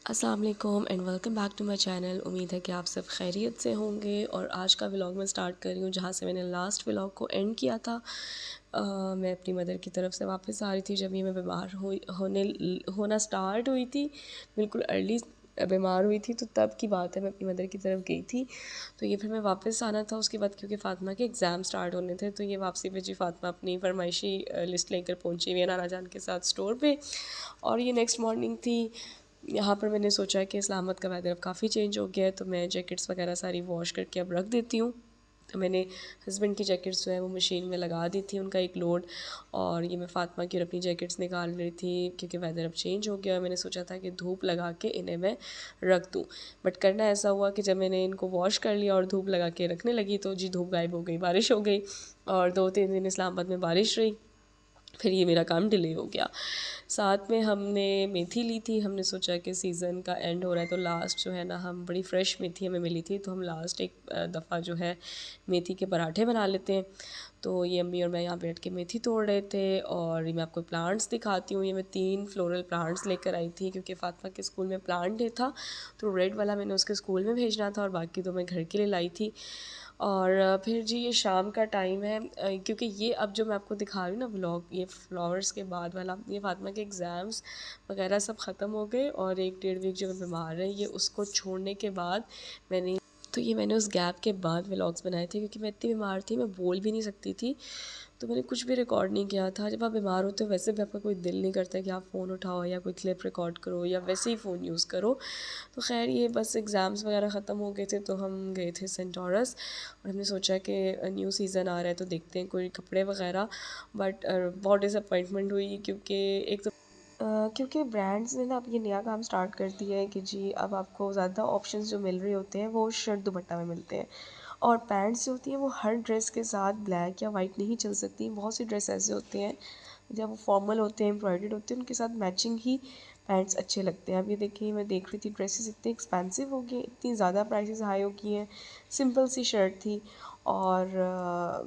अस्सलाम वालेकुम and welcome back to my channel. उम्मीद है कि आप सब खैरियत से होंगे। और आज का व्लॉग मैं स्टार्ट कर रही हूँ जहाँ से मैंने लास्ट व्लॉग को एंड किया था। मैं अपनी मदर की तरफ से वापस आ रही थी जब ये मैं बीमार होना स्टार्ट हुई थी। बिल्कुल अर्ली बीमार हुई थी, तो तब की बात है, मैं अपनी मदर की तरफ गई थी। तो ये फिर मैं वापस आना था उसके बाद, क्योंकि फ़ातिमा के एग्ज़ाम स्टार्ट होने थे। तो ये वापसी पे जी फ़ातिमा अपनी फरमाइशी लिस्ट लेकर पहुँची हुई है नाना जान के साथ स्टोर पे। और ये नेक्स्ट मॉर्निंग थी। यहाँ पर मैंने सोचा कि इस्लामाबाद का वेदर अब काफ़ी चेंज हो गया है, तो मैं जैकेट्स वगैरह सारी वॉश करके अब रख देती हूँ। तो मैंने हस्बैंड की जैकेट्स जो है वो मशीन में लगा दी थी, उनका एक लोड। और ये मैं फ़ातिमा की और अपनी जैकेट्स निकाल रही थी, क्योंकि वेदर अब चेंज हो गया है। मैंने सोचा था कि धूप लगा के इन्हें मैं रख दूँ, बट करना ऐसा हुआ कि जब मैंने इनको वॉश कर लिया और धूप लगा के रखने लगी तो जी धूप गायब हो गई, बारिश हो गई। और 2-3 दिन इस्लामाबाद में बारिश रही, फिर ये मेरा काम डिले हो गया। साथ में हमने मेथी ली थी। हमने सोचा कि सीज़न का एंड हो रहा है तो लास्ट जो है ना, हम बड़ी फ़्रेश मेथी हमें मिली थी, तो हम लास्ट एक दफ़ा जो है मेथी के पराठे बना लेते हैं। तो ये अम्मी और मैं यहाँ बैठ के मेथी तोड़ रहे थे। और ये मैं आपको प्लांट्स दिखाती हूँ। ये मैं 3 फ्लोरल प्लांट्स लेकर आई थी, क्योंकि फ़ातिमा के स्कूल में प्लांट डे था, तो रेड वाला मैंने उसके स्कूल में भेजना था और बाकी तो मैं घर के लिए लाई थी। और फिर जी ये शाम का टाइम है, क्योंकि ये अब जो मैं आपको दिखा रही हूँ ना व्लॉग, ये फ्लावर्स के बाद वाला, ये फ़ातिमा के एग्ज़ाम्स वगैरह सब ख़त्म हो गए। और 1-1.5 वीक जो मैं बीमार रही, ये उसको छोड़ने के बाद मैंने उस गैप के बाद व्लॉग्स बनाए थे, क्योंकि मैं इतनी बीमार थी, मैं बोल भी नहीं सकती थी। तो मैंने कुछ भी रिकॉर्ड नहीं किया था। जब आप बीमार होते हो वैसे भी आपका कोई दिल नहीं करता कि आप फ़ोन उठाओ या कोई क्लिप रिकॉर्ड करो या वैसे ही फ़ोन यूज़ करो। तो खैर ये बस एग्ज़ाम्स वगैरह ख़त्म हो गए थे, तो हम गए थे सेंटोरस। और हमने सोचा कि न्यू सीज़न आ रहा है तो देखते हैं कोई कपड़े वगैरह। बट बहुत डिसअपॉइंटमेंट हुई, क्योंकि ब्रांड्स ने ना अब ये नया काम स्टार्ट कर दिया है कि जी अब आपको ज़्यादा ऑप्शंस जो मिल रहे होते हैं वो शर्ट दुपट्टा में मिलते हैं। और पैंट्स जो होती हैं वो हर ड्रेस के साथ ब्लैक या वाइट नहीं चल सकती। बहुत सी ड्रेस ऐसे होते हैं जब वो फॉर्मल होते हैं, एम्ब्रॉयडर्ड होते हैं, उनके साथ मैचिंग ही पैंट्स अच्छे लगते हैं। अब ये देखिए, मैं देख रही थी ड्रेसेस इतनी एक्सपेंसिव हो गई, इतनी ज़्यादा प्राइसेस हाई हो गई हैं। सिंपल सी शर्ट थी। और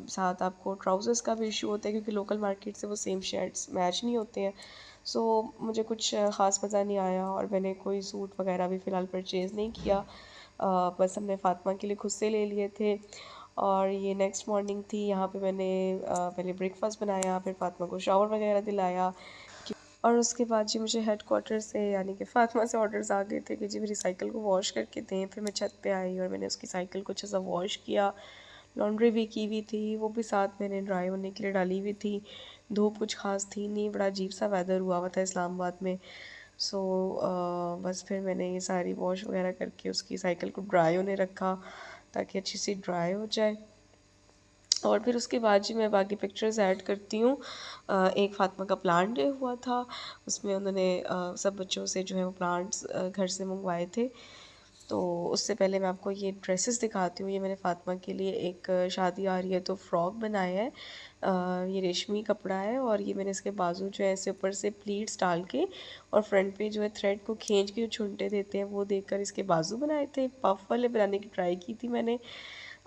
साथ आपको ट्राउज़र्स का भी इशू होता है, क्योंकि लोकल मार्केट से वो सेम शर्ट्स मैच नहीं होते हैं। सो मुझे कुछ ख़ास मज़ा नहीं आया और मैंने कोई सूट वगैरह भी फ़िलहाल परचेज़ नहीं किया। बस हमने फ़ातिमा के लिए खुद से ले लिए थे। और ये नेक्स्ट मॉर्निंग थी। यहाँ पे मैंने पहले ब्रेकफास्ट बनाया, फिर फ़ातिमा को शावर वगैरह दिलाया। और उसके बाद जी मुझे हेडक्वार्टर से यानी कि फ़ातिमा से ऑर्डर्स आ गए थे कि जी मेरी साइकिल को वॉश करके दें। फिर मैं छत पे आई और मैंने उसकी साइकिल को अच्छे से वॉश किया। लॉन्ड्री भी की हुई थी, वो भी साथ मैंने ड्राई होने के लिए डाली हुई थी। धूप कुछ ख़ास थी नहीं, बड़ा अजीब सा वेदर हुआ था इस्लामाबाद में। सो बस फिर मैंने ये सारी वॉश वगैरह करके उसकी साइकिल को ड्राई होने रखा, ताकि अच्छी सी ड्राई हो जाए। और फिर उसके बाद जी मैं बाकी पिक्चर्स ऐड करती हूँ। एक फ़ातिमा का प्लांट डे हुआ था, उसमें उन्होंने सब बच्चों से जो है वो प्लांट्स घर से मंगवाए थे। तो उससे पहले मैं आपको ये ड्रेसेस दिखाती हूँ। ये मैंने फ़ातिमा के लिए एक शादी आ रही है तो फ्रॉक बनाया है। ये रेशमी कपड़ा है और ये मैंने इसके बाजू जो है ऐसे ऊपर से प्लीट्स डाल के और फ्रंट पे जो है थ्रेड को खींच के जो चुनटे देते हैं वो देकर इसके बाजू बनाए थे। पफ वाले बनाने की ट्राई की थी मैंने।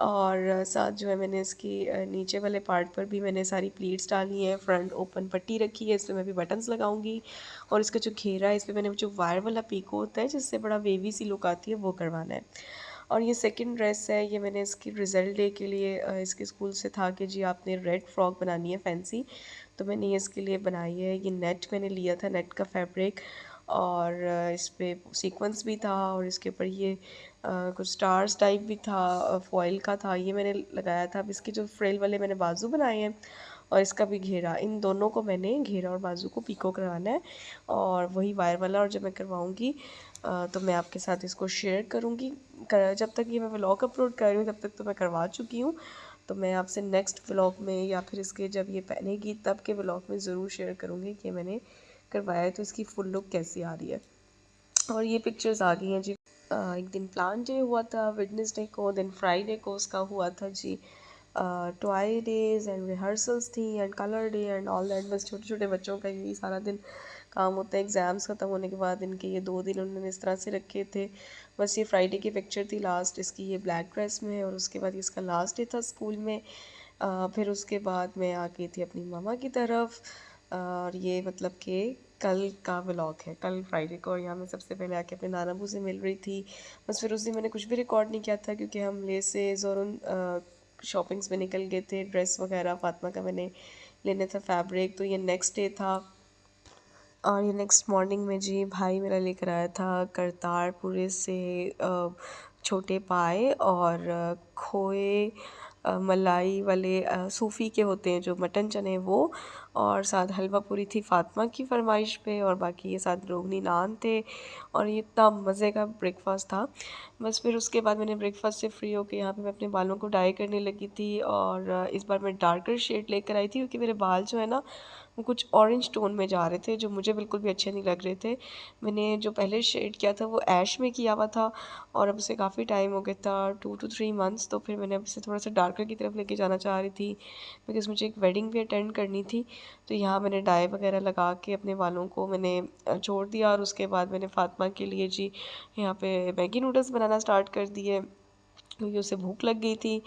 और साथ जो है मैंने इसकी नीचे वाले पार्ट पर भी मैंने सारी प्लीट्स डाली हैं। फ्रंट ओपन पट्टी रखी है, इसमें मैं भी बटन्स लगाऊंगी। और इसका जो घेरा है, इस पर मैंने जो वायर वाला पीको होता है जिससे बड़ा वेवी सी लुक आती है, वो करवाना है। और ये सेकंड ड्रेस है, ये मैंने इसकी रिज़ल्ट डे के लिए इसके स्कूल से था कि जी आपने रेड फ्रॉक बनानी है फैंसी, तो मैंने ये इसके लिए बनाई है। ये नेट मैंने लिया था, नेट का फैब्रिक। और इस पर सीक्वेंस भी था और इसके ऊपर ये कुछ स्टार्स टाइप भी था, फॉइल का था, ये मैंने लगाया था। अब इसके जो फ्रिल वाले मैंने बाजू बनाए हैं और इसका भी घेरा, इन दोनों को मैंने घेरा और बाजू को पीको करवाना है। और वही वायर वाला, और जब मैं करवाऊँगी तो मैं आपके साथ इसको शेयर करूँगी। जब तक ये मैं व्लॉग अपलोड कर रही हूँ तब तक तो मैं करवा चुकी हूँ। तो मैं आपसे नेक्स्ट व्लॉग में या फिर इसके जब ये पहनेगी तब के व्लॉग में ज़रूर शेयर करूँगी कि मैंने करवाया है तो इसकी फुल लुक कैसी आ रही है। और ये पिक्चर्स आ गई हैं जी। एक दिन प्लान डे हुआ था वेडनेसडे को, देन फ्राइडे को उसका हुआ था जी टॉय डेज एंड रिहर्सल्स थी and colour day and all that. बस छोटे छोटे बच्चों का यही सारा दिन काम होता है। एग्ज़ाम्स ख़त्म होने के बाद इनके ये 2 दिन उन्होंने इस तरह से रखे थे। बस ये फ्राइडे की पिक्चर थी लास्ट इसकी, ये ब्लैक ड्रेस में है और उसके बाद इसका लास्ट डे था स्कूल में। फिर उसके बाद मैं आ गई थी अपनी मामा की तरफ। और ये मतलब कि कल का व्लॉग है, कल फ्राइडे को। और यहाँ मैं सबसे पहले आके अपने नाना अबू से मिल रही थी। बस फिर उस दिन मैंने कुछ भी रिकॉर्ड नहीं किया था क्योंकि हम लेसेस और उन शॉपिंग्स में निकल गए थे। ड्रेस वगैरह फ़ातिमा का मैंने लेना था फैब्रिक, तो ये नेक्स्ट डे था। और ये नेक्स्ट मॉर्निंग में जी भाई मेरा लेकर आया था करतारपुरे से छोटे पाए और खोए मलाई वाले सूफ़ी के होते हैं जो मटन चने वो, और साथ हलवा पूरी थी फ़ातिमा की फ़रमाइश पे, और बाकी ये साथ रोगनी नान थे। और ये इतना मज़े का ब्रेकफ़ास्ट था। बस फिर उसके बाद मैंने ब्रेकफ़ास्ट से फ्री होके यहाँ पे मैं अपने बालों को डाई करने लगी थी। और इस बार मैं डार्कर शेड लेकर आई थी क्योंकि मेरे बाल जो है ना वो कुछ ऑरेंज टोन में जा रहे थे जो मुझे बिल्कुल भी अच्छे नहीं लग रहे थे। मैंने जो पहले शेड किया था वो ऐश में किया हुआ था और अब उसे काफ़ी टाइम हो गया था, 2 to 3 मंथ्स। तो फिर मैंने अब इसे थोड़ा सा डार्कर की तरफ लेके जाना चाह रही थी बिकॉज़ मुझे एक वेडिंग भी अटेंड करनी थी। तो यहाँ मैंने डाई वगैरह लगा के अपने बालों को मैंने छोड़ दिया। और उसके बाद मैंने फ़ातिमा के लिए जी यहाँ पे मैगी नूडल्स बनाना स्टार्ट कर दिए क्योंकि उसे भूख लग गई थी।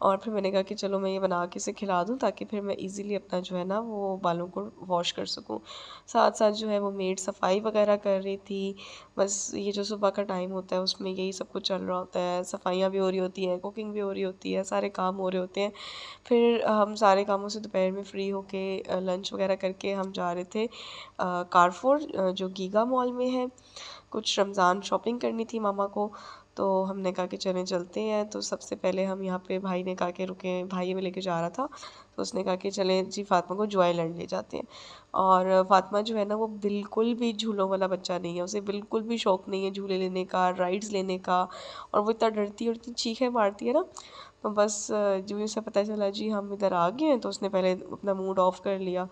और फिर मैंने कहा कि चलो मैं ये बना के इसे खिला दूँ ताकि फिर मैं इजीली अपना जो है ना वो बालों को वॉश कर सकूँ। साथ साथ जो है वो मेड सफाई वगैरह कर रही थी। बस ये जो सुबह का टाइम होता है उसमें यही सब कुछ चल रहा होता है, सफाइयाँ भी हो रही होती हैं, कुकिंग भी हो रही होती है, सारे काम हो रहे होते हैं। फिर हम सारे कामों से दोपहर में फ्री होके लंच वगैरह करके हम जा रहे थे कारफोर जो गीगा मॉल में है। कुछ रमज़ान शॉपिंग करनी थी मामा को, तो हमने कहा कि चलें चलते हैं। तो सबसे पहले हम यहाँ पे भाई ने कहा कि रुकें, भाई हमें लेके जा रहा था तो उसने कहा कि चलें जी फ़ातिमा को जॉय लैंड ले जाते हैं। और फ़ातिमा जो है ना वो बिल्कुल भी झूलों वाला बच्चा नहीं है, उसे बिल्कुल भी शौक़ नहीं है झूले लेने का, राइड्स लेने का। और वो इतना डरती है और इतनी चीखें मारती है ना, तो बस जो ही उसे पता चला जी हम इधर आ गए हैं तो उसने पहले अपना मूड ऑफ कर लिया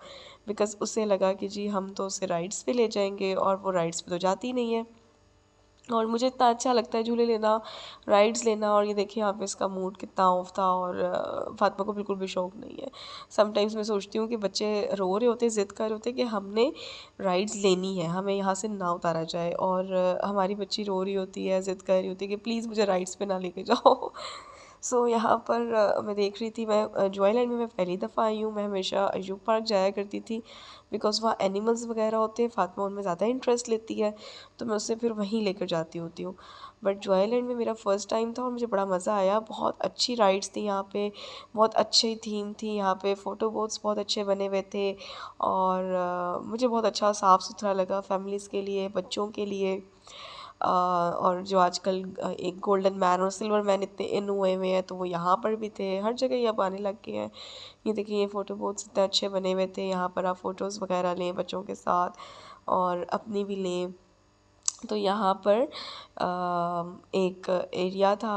बिकॉज़ उसे लगा कि जी हम तो उसे राइड्स पे ले जाएंगे और वो राइड्स पे तो जाती नहीं है। और मुझे इतना अच्छा लगता है झूले लेना, राइड्स लेना, और ये देखिए यहाँ पे इसका मूड कितना ऑफ था। और फ़ातिमा को बिल्कुल भी शौक़ नहीं है। समटाइम्स मैं सोचती हूँ कि बच्चे रो रहे होते हैं, ज़िद कर रहे होते हैं कि हमने राइड्स लेनी है, हमें यहाँ से ना उतारा जाए, और हमारी बच्ची रो रही होती है, ज़िद कर रही होती है कि प्लीज़ मुझे राइड्स पे ना लेके जाओ। सो यहाँ पर मैं देख रही थी, मैं जॉयलैंड में मैं पहली दफ़ा आई हूँ। मैं हमेशा अयूब पार्क जाया करती थी बिकॉज़ वहाँ एनिमल्स वगैरह होते हैं, फ़ातिमा उनमें ज़्यादा इंटरेस्ट लेती है तो मैं उसे फिर वहीं लेकर जाती होती हूँ। बट जॉयलैंड में मेरा फ़र्स्ट टाइम था और मुझे बड़ा मज़ा आया। बहुत अच्छी राइड्स थी यहाँ पे, बहुत अच्छी थीम थी यहाँ पे, फ़ोटो बोट्स बहुत अच्छे बने हुए थे। और मुझे बहुत अच्छा साफ़ सुथरा लगा फैमिलीज़ के लिए, बच्चों के लिए। और जो आजकल एक गोल्डन मैन और सिल्वर मैन इतने इन हुए हैं तो वो यहाँ पर भी थे, हर जगह ये अब आने लग गए हैं। ये देखिए ये फ़ोटो बोट्स इतने अच्छे बने हुए थे, यहाँ पर आप फ़ोटोज़ वगैरह लें बच्चों के साथ और अपनी भी लें। तो यहाँ पर एक एरिया था,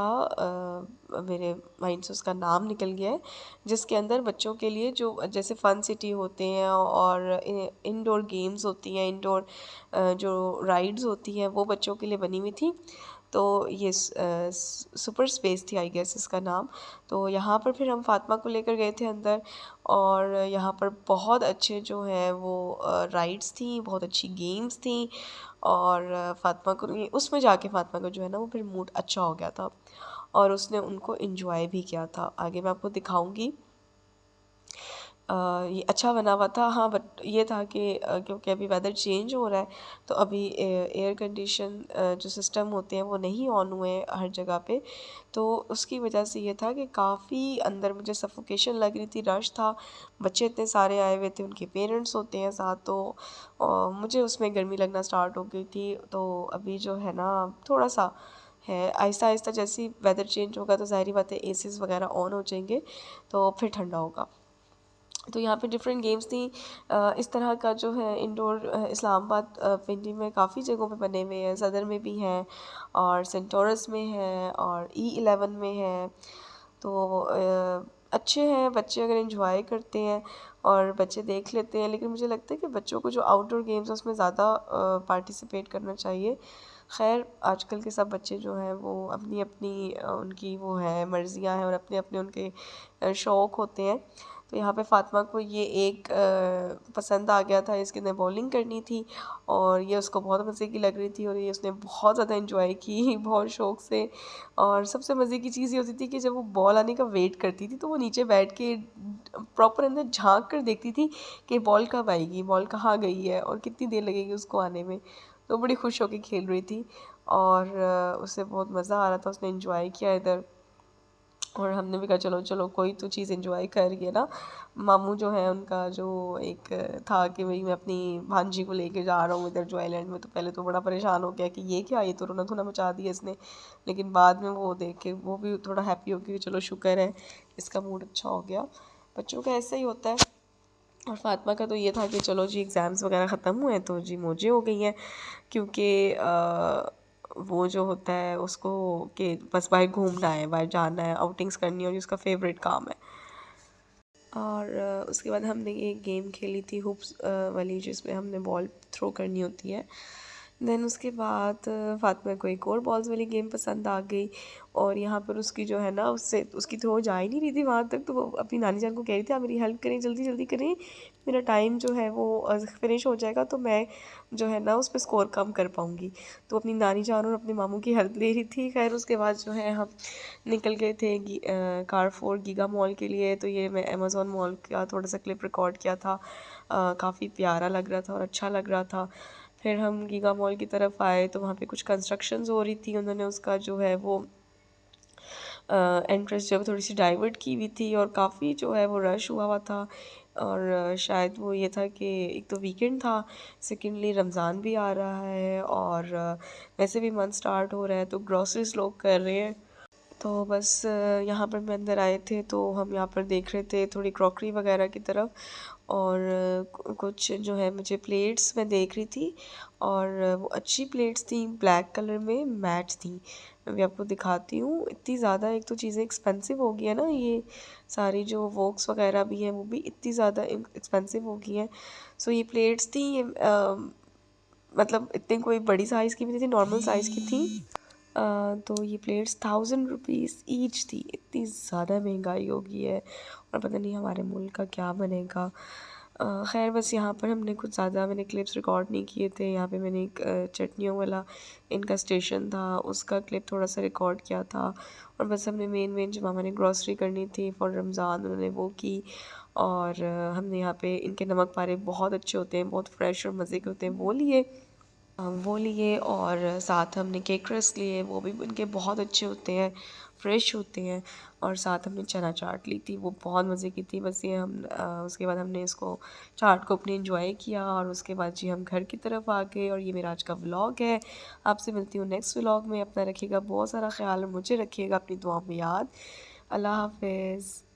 मेरे माइंड से उसका नाम निकल गया है, जिसके अंदर बच्चों के लिए जो जैसे फ़न सिटी होते हैं और इंडोर गेम्स होती हैं, इंडोर जो राइड्स होती हैं वो बच्चों के लिए बनी हुई थी। तो ये सुपर स्पेस थी आई गेस इसका नाम। तो यहाँ पर फिर हम फ़ातिमा को लेकर गए थे अंदर, और यहाँ पर बहुत अच्छे जो हैं वो राइड्स थी, बहुत अच्छी गेम्स थी। और फ़ातिमा को उसमें जाके फ़ातिमा का जो है ना वो फिर मूड अच्छा हो गया था और उसने उनको एंजॉय भी किया था। आगे मैं आपको दिखाऊंगी। ये अच्छा बना हुआ था। हाँ, बट ये था कि क्योंकि अभी वेदर चेंज हो रहा है तो अभी एयर कंडीशन जो सिस्टम होते हैं वो नहीं ऑन हुए हैं हर जगह पे। तो उसकी वजह से ये था कि काफ़ी अंदर मुझे सफोकेशन लग रही थी, रश था, बच्चे इतने सारे आए हुए थे, उनके पेरेंट्स होते हैं साथ, तो मुझे उसमें गर्मी लगना स्टार्ट हो गई थी। तो अभी जो है ना थोड़ा सा है, आहिस्ता आहिस्ता जैसे ही वेदर चेंज होगा तो ज़ाहिर बात है एसीज़ वगैरह ऑन हो जाएंगे तो फिर ठंडा होगा। तो यहाँ पे डिफरेंट गेम्स थी। इस तरह का जो है इंडोर इस्लामाबाद पिंडी में काफ़ी जगहों पे बने हुए हैं, सदर में भी हैं और सेंटोरस में है और E11 में है। तो अच्छे हैं, बच्चे अगर एंजॉय करते हैं और बच्चे देख लेते हैं, लेकिन मुझे लगता है कि बच्चों को जो आउटडोर गेम्स हैं उसमें ज़्यादा पार्टिसिपेट करना चाहिए। खैर आजकल के सब बच्चे जो हैं वो अपनी अपनी उनकी वो है मर्ज़ियाँ हैं और अपने अपने उनके शौक़ होते हैं। तो यहाँ पे फ़ातिमा को ये एक पसंद आ गया था, इसके अंदर बॉलिंग करनी थी और ये उसको बहुत मज़े की लग रही थी और ये उसने बहुत ज़्यादा इंजॉय की बहुत शौक़ से। और सबसे मज़े की चीज़ ये होती थी कि जब वो बॉल आने का वेट करती थी तो वो नीचे बैठ के प्रॉपर अंदर झाँक कर देखती थी कि बॉल कब आएगी, बॉल कहाँ गई है और कितनी देर लगेगी उसको आने में। तो बड़ी खुश होके खेल रही थी और उसे बहुत मज़ा आ रहा था, उसने एंजॉय किया इधर। और हमने भी कहा चलो चलो कोई तो चीज़ एंजॉय कर रही है ना। मामू जो है उनका जो एक था कि भाई मैं अपनी भांजी को लेके जा रहा हूँ इधर जो आइलैंड में, तो पहले तो बड़ा परेशान हो गया कि ये क्या, ये तो रोना धोना मचा दिया इसने। लेकिन बाद में वो देख के वो भी थोड़ा हैप्पी हो गया कि चलो शुक्र है इसका मूड अच्छा हो गया। बच्चों का ऐसा ही होता है। और फ़ातिमा का तो ये था कि चलो जी एग्ज़ाम्स वगैरह ख़त्म हुए तो जी मौजें हो गई हैं, क्योंकि वो जो होता है उसको कि बस बाहर घूमना है, बाहर जाना है, आउटिंग्स करनी है और ये उसका फेवरेट काम है। और उसके बाद हमने ये गेम खेली थी हुप्स वाली, जिसमें हमने बॉल थ्रो करनी होती है। देन उसके बाद फ़ातिमा को एक और बॉल्स वाली गेम पसंद आ गई और यहाँ पर उसकी जो है ना उससे उसकी थ्रो जा ही नहीं रही थी वहाँ तक, तो वो अपनी नानी जान को कह रही थी आप मेरी हेल्प करें, जल्दी जल्दी करें, मेरा टाइम जो है वो फिनिश हो जाएगा तो मैं जो है ना उस पर स्कोर कम कर पाऊँगी। तो अपनी नानी जान और अपने मामू की हेल्प ले रही थी। खैर उसके बाद जो है हम निकल गए थे कारफोर गीगा मॉल के लिए। तो ये मैं अमेज़न मॉल का थोड़ा सा क्लिप रिकॉर्ड किया था, काफ़ी प्यारा लग रहा था और अच्छा लग रहा था। फिर हम गीगा मॉल की तरफ आए तो वहाँ पे कुछ कंस्ट्रक्शंस हो रही थी, उन्होंने उसका जो है वो एंट्रेंस जो है थोड़ी सी डाइवर्ट की हुई थी और काफ़ी जो है वो रश हुआ हुआ था। और शायद वो ये था कि एक तो वीकेंड था, सेकेंडली रमज़ान भी आ रहा है और वैसे भी मंथ स्टार्ट हो रहा है तो ग्रॉसरीज लोग कर रहे हैं। तो बस यहाँ पर मैं अंदर आए थे तो हम यहाँ पर देख रहे थे थोड़ी क्रॉकरी वगैरह की तरफ। और कुछ जो है मुझे प्लेट्स मैं देख रही थी और वो अच्छी प्लेट्स थी, ब्लैक कलर में मैट थी। मैं भी आपको दिखाती हूँ। इतनी ज़्यादा एक तो चीज़ें एक्सपेंसिव हो गई है ना, ये सारी जो वोक्स वगैरह भी हैं वो भी इतनी ज़्यादा एक्सपेंसिव हो गई हैं। सो ये प्लेट्स थी, ये मतलब इतनी कोई बड़ी साइज़ की भी नहीं थी, नॉर्मल साइज़ की थी। तो ये प्लेट्स 1000 रुपीज़ ईच थी। इतनी ज़्यादा महंगाई हो गई है और पता नहीं हमारे मुल्क का क्या बनेगा। खैर बस यहाँ पर हमने कुछ ज़्यादा मैंने क्लिप्स रिकॉर्ड नहीं किए थे। यहाँ पे मैंने एक चटनियों वाला इनका स्टेशन था उसका क्लिप थोड़ा सा रिकॉर्ड किया था। और बस हमने मेन जो मामा ने ग्रॉसरी करनी थी फॉर रमज़ान उन्होंने वो की। और हमने यहाँ पे इनके नमक पारे बहुत अच्छे होते हैं, बहुत फ्रेश और मज़े के होते हैं, वो लिए और साथ हमने केक रस्क लिए, वो भी उनके बहुत अच्छे होते हैं, फ्रेश होते हैं। और साथ हमने चना चाट ली थी, वो बहुत मज़े की थी। बस ये हम उसके बाद हमने इसको चाट को अपने एंजॉय किया और उसके बाद जी हम घर की तरफ आ गए। और ये मेरा आज का व्लॉग है। आपसे मिलती हूँ नेक्स्ट व्लॉग में। अपना रखिएगा बहुत सारा ख्याल और मुझे रखिएगा अपनी दुआ में याद। अल्लाह हाफ़िज़।